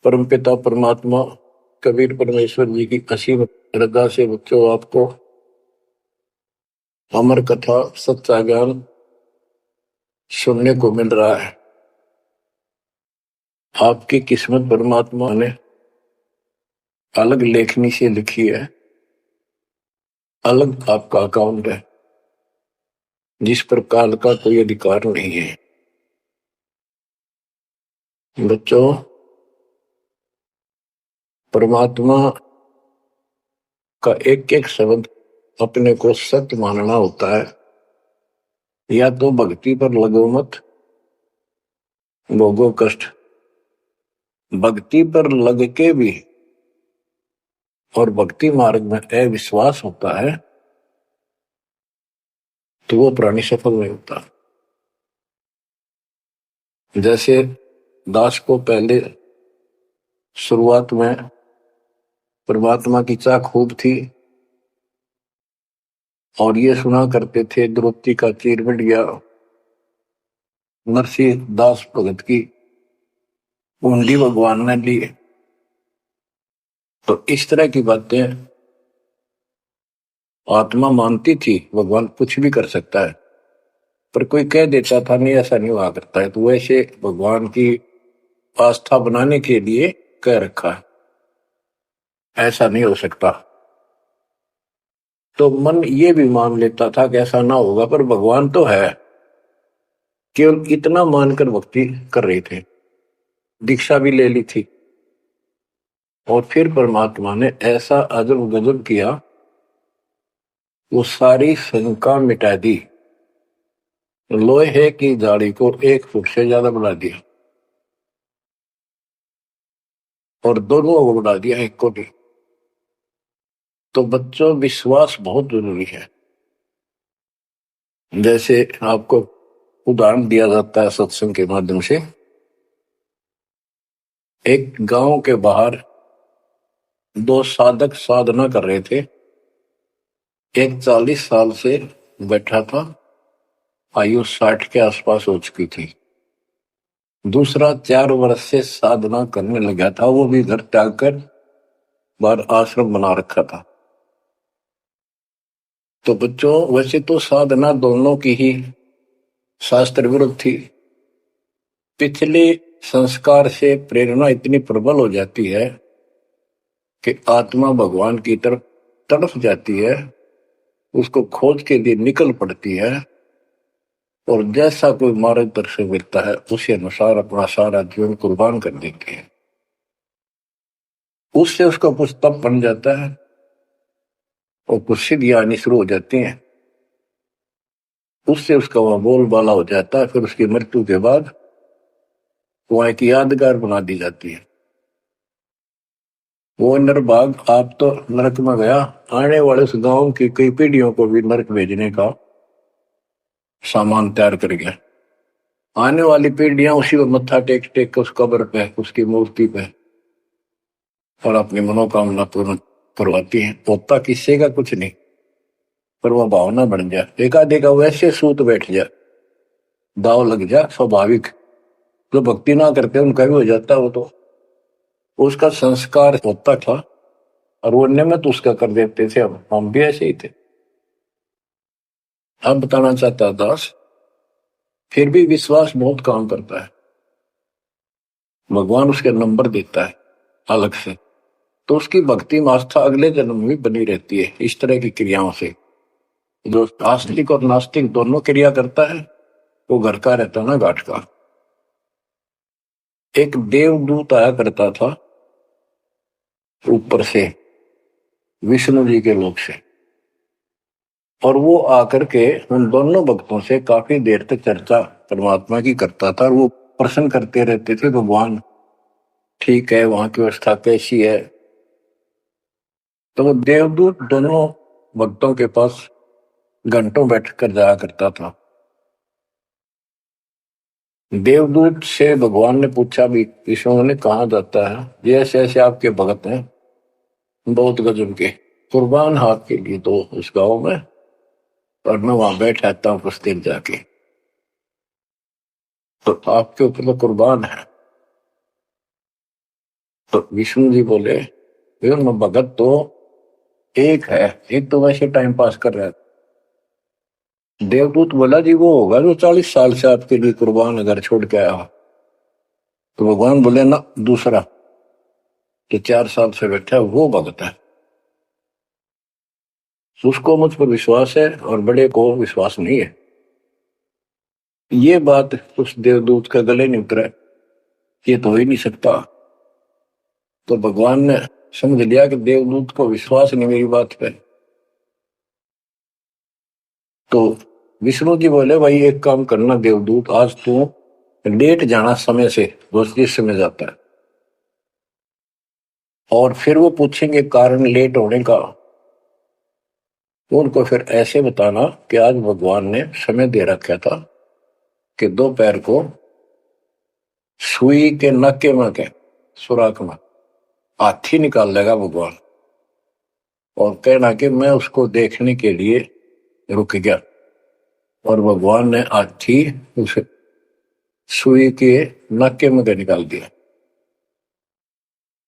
परमपिता परमात्मा कबीर परमेश्वर जी की असीम श्रद्धा से बच्चों आपको अमर कथा सच्चा ज्ञान सुनने को मिल रहा है। आपकी किस्मत परमात्मा ने अलग लेखनी से लिखी है, अलग आपका अकाउंट है जिस पर काल का कोई अधिकार नहीं है। बच्चों, परमात्मा का एक एक शब्द अपने को सत्य मानना होता है। या तो भक्ति पर लगो मत, भोगो कष्ट। भक्ति पर लग के भी और भक्ति मार्ग में अविश्वास होता है तो वो प्राणी सफल नहीं होता। जैसे दास को पहले शुरुआत में परमात्मा की चाह खूब थी और ये सुना करते थे द्रौपदी का चीर मिट गया, नरसिंह दास भगत की कुंडली भगवान ने ली। तो इस तरह की बातें आत्मा मानती थी, भगवान कुछ भी कर सकता है, पर कोई कह देता था नहीं ऐसा नहीं हुआ करता है, तो वैसे भगवान की आस्था बनाने के लिए कह रखा है ऐसा नहीं हो सकता। तो मन ये भी मान लेता था कि ऐसा ना होगा, पर भगवान तो है। केवल इतना मानकर भक्ति कर रहे थे, दीक्षा भी ले ली थी और फिर परमात्मा ने ऐसा अजब गजब किया, वो सारी शंका मिटा दी। लोहे की जाड़ी को 1 फुट से ज्यादा बढ़ा दिया और दोनों को बढ़ा दिया 1 को भी। तो बच्चों, विश्वास बहुत जरूरी है। जैसे आपको उदाहरण दिया जाता है सत्संग के माध्यम से। एक गांव के बाहर 2 साधक साधना कर रहे थे। एक 40 साल से बैठा था, आयु 60 के आसपास हो चुकी थी। दूसरा 4 वर्ष से साधना करने लगा था, वो भी घर त्याग कर बाहर आश्रम बना रखा था। तो बच्चों, वैसे तो साधना दोनों की ही शास्त्र विरुद्ध थी। पिछले संस्कार से प्रेरणा इतनी प्रबल हो जाती है कि आत्मा भगवान की तरफ तड़प जाती है, उसको खोज के लिए निकल पड़ती है और जैसा कोई मार्गदर्शन मिलता है उसी अनुसार अपना सारा जीवन कुर्बान कर देती है। उससे उसका कुछ तप बन जाता है और कुछ सिद्धियां आनी शुरू हो जाती हैं। उससे उसका वहां बोलबाला हो जाता है। फिर उसकी मृत्यु के बाद वहां एक यादगार बना दी जाती है। वो नरभाग आप तो नरक में गया, आने वाले उस गांव की कई पीढ़ियों को भी नरक भेजने का सामान तैयार कर गया। आने वाली पीढ़ियां उसी को मत्था टेक टेक के उस कब्र पे, उसकी मूर्ति पे और अपनी मनोकामना पूर्ण करवाती है। होता किसी का कुछ नहीं, पर वह भावना बन जाए, एकाधिका वैसे सूत बैठ जाए, दाव लग जाए। स्वाभाविक जो भक्ति ना करते उनका भी हो जाता, वो तो उसका संस्कार होता था और वो नियमित उसका कर देते थे। हम भी ऐसे ही थे। अब बताना चाहता दास, फिर भी विश्वास बहुत काम करता है। भगवान उसके नंबर देता है अलग से, तो उसकी भक्ति में आस्था अगले जन्म में भी बनी रहती है। इस तरह की क्रियाओं से जो आस्तिक और नास्तिक दोनों क्रिया करता है, वो घर का रहता ना घाट का। एक देवदूत आया करता था ऊपर से, विष्णु जी के लोक से, और वो आकर के उन दोनों भक्तों से काफी देर तक चर्चा परमात्मा की करता था। और वो प्रश्न करते रहते थे, भगवान ठीक है, वहां की व्यवस्था कैसी है। तो वो देवदूत दोनों भक्तों के पास घंटों बैठ कर जाया करता था। देवदूत से भगवान ने पूछा भी, विष्णु ने कहा जाता है ये ऐसे ऐसे आपके भगत हैं, बहुत गजब के, कुर्बान हाथ के लिए तो उस गांव में, और मैं वहां बैठ रहता हूँ कुछ देर जाके, तो आपके ऊपर तो कुर्बान है। तो विष्णु जी बोले फिर मैं भगत तो एक है, एक तो वैसे टाइम पास कर रहा है। देवदूत बोला जी वो होगा जो 40 साल से आपके लिए कुर्बान घर छोड़ के आया हो। तो भगवान बोले ना, दूसरा कि 4 साल से बैठा है वो भगत है, उसको मुझ पर विश्वास है और बड़े को विश्वास नहीं है। ये बात उस देवदूत का गले नहीं उतरा, ये तो हो ही नहीं सकता। तो भगवान ने समझ लिया कि देवदूत को विश्वास नहीं मेरी बात पे। तो विष्णु जी बोले भाई एक काम करना देवदूत, आज तू लेट जाना समय से, बस जिस समय जाता है, और फिर वो पूछेंगे कारण लेट होने का, तो उनको फिर ऐसे बताना कि आज भगवान ने समय दे रखा था कि दोपहर को सुई के नक्के में के सुराख में हाथी निकाल लेगा भगवान, और कहना कि मैं उसको देखने के लिए रुक गया, और भगवान ने हाथी उस सुई के नक्के में के निकाल दिया।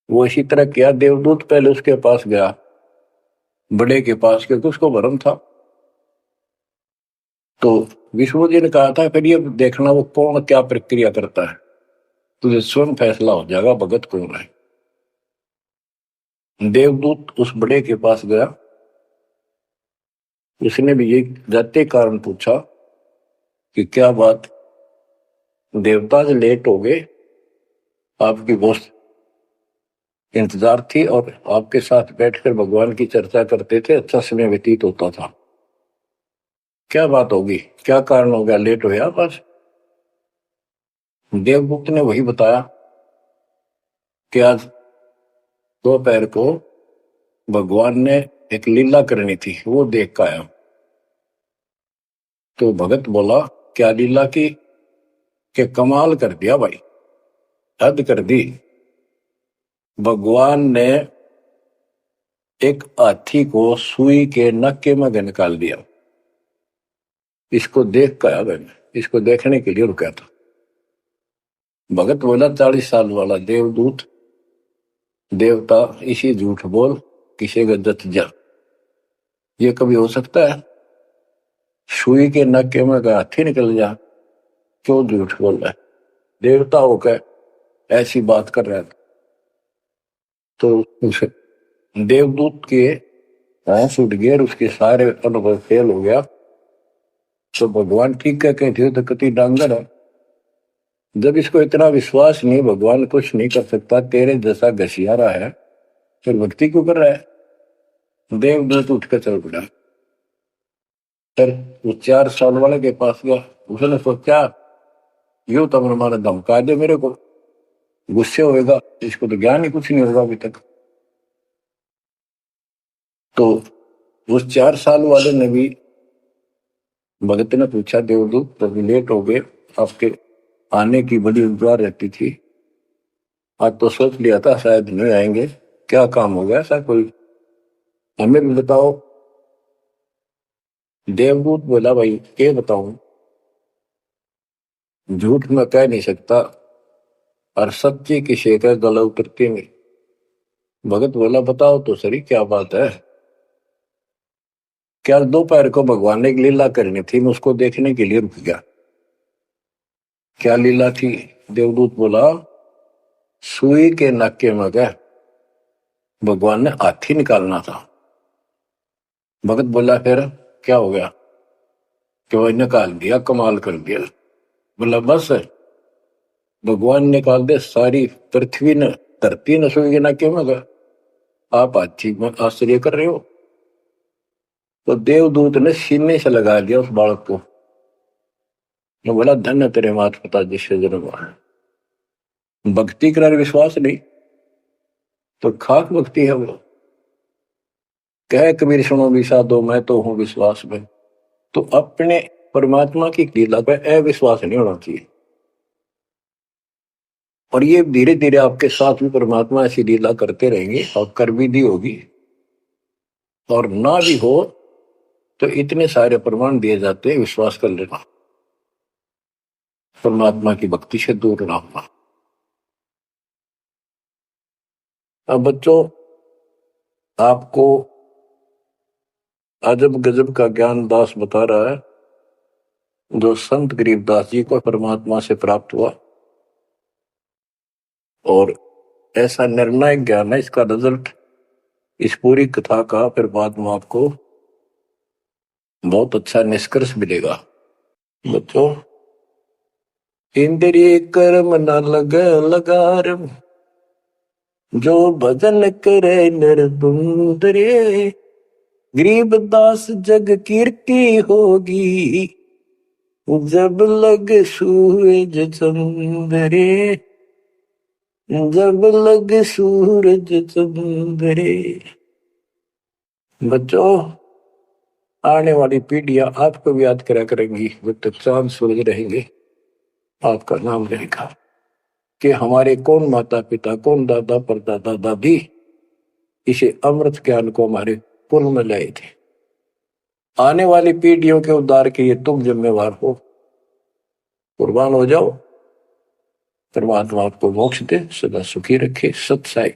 वो इसी तरह किया। देवदूत पहले उसके पास गया, बड़े के पास, क्योंकि उसको भरम था। तो विष्णु जी ने कहा था फिर ये देखना वो कौन क्या प्रक्रिया करता है, तुझे स्वयं फैसला हो जाएगा भगत कौन है। देवदूत उस बड़े के पास गया, उसने भी ये जाते कारण पूछा कि क्या बात देवता जो लेट हो गए, आपकी बहुत इंतजार थी और आपके साथ बैठकर भगवान की चर्चा करते थे, अच्छा समय व्यतीत होता था, क्या बात होगी, क्या कारण हो गया लेट हो गया बस। देवदूत ने वही बताया कि आज दोपहर को भगवान ने एक लीला करनी थी, वो देख कर आया। तो भगत बोला क्या लीला की, कि कमाल कर दिया भाई, हद कर दी। भगवान ने एक हाथी को सुई के नक्के में निकाल दिया, इसको देख कर आया मैंने, इसको देखने के लिए रुका था। भगत बोला 40 साल वाला देवदूत देवता इसी झूठ बोल किसी का दत्त जा, ये कभी हो सकता है? सुई के नक्के में का हाथी निकल जा, क्यों झूठ बोल रहा है? देवता होकर ऐसी बात कर रहा था। तो उस देवदूत के होश उठ गए, उसके सारे अनुभव फेल हो गया। तो भगवान ठीक कह के थे तो कति डांगर है, जब इसको इतना विश्वास नहीं भगवान कुछ नहीं कर सकता, तेरे जैसा घसियारा है, फिर भक्ति क्यों कर रहा है? देवदूत उठ कर चल पड़ा। फिर वो 4 साल वाले के पास गया, उसने सोचा यूं तो हमारा धमका दे मेरे को, गुस्से होएगा, इसको तो ज्ञान ही कुछ नहीं होगा अभी तक। तो उस 4 साल वाले ने भी, भगत ने पूछा देवदूत तो लेट हो गए, आपके आने की बड़ी इंतजार रहती थी, आज तो सोच लिया था शायद नहीं आएंगे, क्या काम हो गया ऐसा कोई, हमें भी बताओ। देवदूत बोला भाई ये बताऊं, झूठ में कह नहीं सकता और सच्ची की शेखर गला उतरती नहीं। भगत बोला बताओ तो सही क्या बात है। क्या दोपहर को भगवान ने एक लीला करनी थी, मैं उसको देखने के लिए रुक गया। क्या लीला थी? देवदूत बोला सुई के नक्के में गए भगवान ने हाथी निकालना था। भगत बोला फिर क्या हो गया? कि वही निकाल दिया, कमाल कर दिया। बोला बस भगवान निकाल दे, सारी पृथ्वी ने धरती ने सुई के नक्के में गए, आप हाथी में आश्चर्य कर रहे हो? तो देवदूत ने सीने से लगा दिया उस बालक को, मैं बोला धन्य तेरे माता पिता जिससे जन्म हुआ है। भक्ति कर विश्वास नहीं तो खाक भक्ति है वो। कह कबीर सुनो विषा दो, मैं तो हूं विश्वास में। तो अपने परमात्मा की लीला पर अविश्वास नहीं होना चाहिए, और ये धीरे धीरे आपके साथ भी परमात्मा ऐसी लीला करते रहेंगे और कर भी दी होगी, और ना भी हो तो इतने सारे प्रमाण दिए जाते हैं, विश्वास कर लेना, परमात्मा की भक्ति से दूर ना होना। अब बच्चों, आपको अजब गजब का ज्ञान दास बता रहा है, जो संत गरीबदास जी को परमात्मा से प्राप्त हुआ। और ऐसा निर्णायक ज्ञान है, इसका रिजल्ट इस पूरी कथा का फिर बाद में आपको बहुत अच्छा निष्कर्ष मिलेगा। बच्चों, इंद्रिय कर्म न लग लगार, जो भजन करे निर्दुंदरे, गरीबदास जग कीर्ति होगी, जब लग सूरज चंद्रे, जब लग सूरज चंद्रे। बच्चों, आने वाली पीढ़ियां आपको भी याद करा करेंगी, जब तक चांद सूरज रहेंगे आपका नाम रहेगा कि हमारे कौन माता पिता, कौन दादा परदादा दादी इसे अमृत ज्ञान को हमारे कुल में लाए थे। आने वाली पीढ़ियों के उद्धार के लिए तुम जिम्मेवार हो, कुर्बान हो जाओ। परमात्मा आपको मोक्ष दे, सदा सुखी रखे। सत साई।